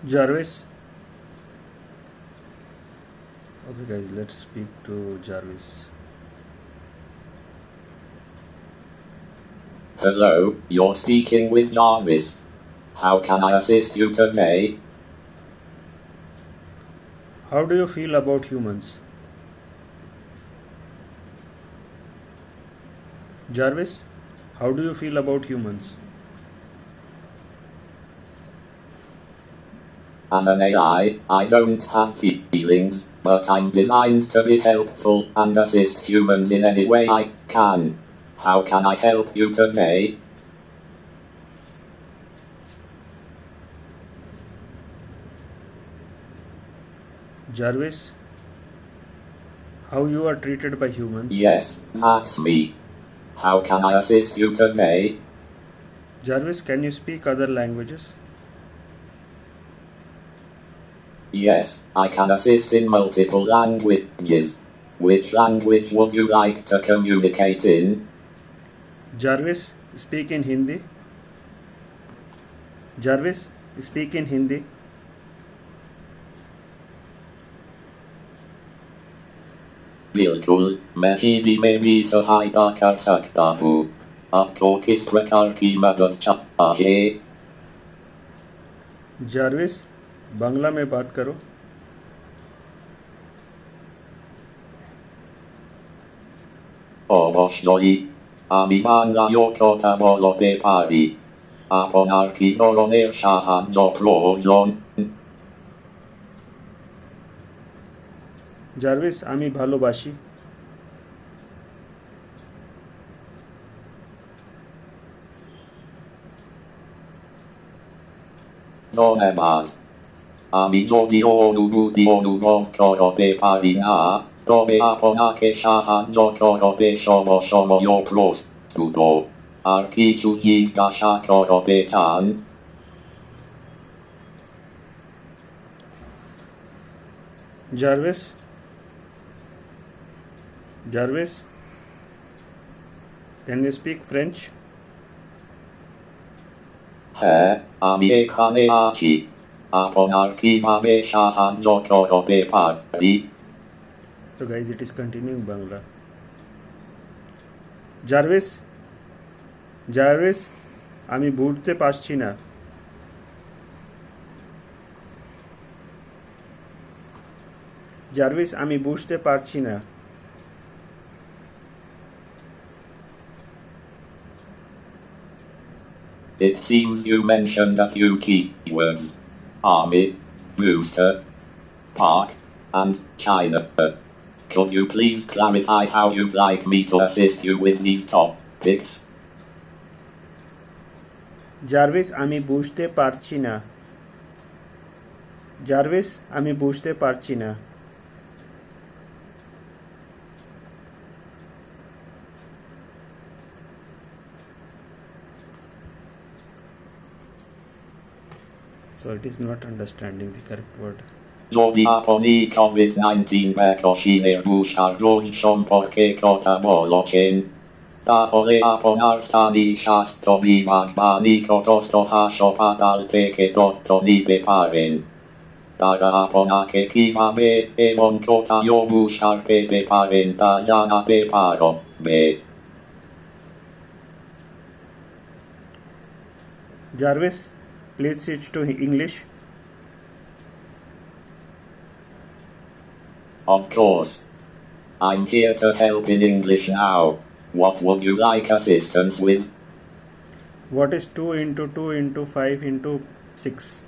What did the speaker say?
Jarvis. Okay, guys, let's speak to Jarvis. Hello, you're speaking with Jarvis. How can I assist you today? How do you feel about humans? Jarvis, how do you feel about humans? As an AI, I don't have feelings, but I'm designed to be helpful and assist humans in any way I can. How can I help you today? Jarvis, how you are treated by humans? Yes, that's me. How can I assist you today? Jarvis, can you speak other languages? Yes, I can assist in multiple languages. Which language would you like to communicate in? Jarvis, speak in Hindi. Jarvis, speak in Hindi. बिल्कुल मैं हिंदी में भी सहायता कर सकता हूँ आपको किस प्रकार की मदद चाहिए जारविस बांग्ला में बात करो অবশ্যই আমি বাংলায় কথা বলতে পারি আপনার কি ধরনের সাহায্য প্রয়োজন জারভিস আমি ভালোবাসি ধন্যবাদ আমি যদিও অনুভূতি অনুভব করতে পারি না তবে আপনাকে সাহায্য করতে সময় প্রস্তুত আর কিছু জিজ্ঞাসা করতে চান Jarvis, can you speak French? হ্যাঁ আমি এখানে আছি আপনার কিভাবে সাহায্য করতে পারি So guys, it is continuing Bangla. Jarvis, আমি বুঝতে পারছি না জারভিস আমি বুঝতে পারছি না It seems you mentioned a few keywords. Army, booster, park, and China. Could you please clarify how you'd like me to assist you with these topics? Jarvis আমি বুঝতে পারছি না জারভিস আমি বুঝতে পারছি না So it is not understanding the correct word. যদি আপনি COVID-19 ভ্যাকসিনের বুস্টার ডোজ সম্পর্কে কথা বলছেন তাহলে আপনার স্থানীয় স্বাস্থ্য বিভাগ বা নিকটস্থ হাসপাতাল থেকে তথ্য নিতে পারেন তারা আপনাকে কিভাবে এবং কোথায় বুস্টার পেতে পারেন তা জানাতে পারবে Jarvis, please switch to English. Of course. I'm here to help in English now. What would you like assistance with? What is 2 into 2 into 5 into 6?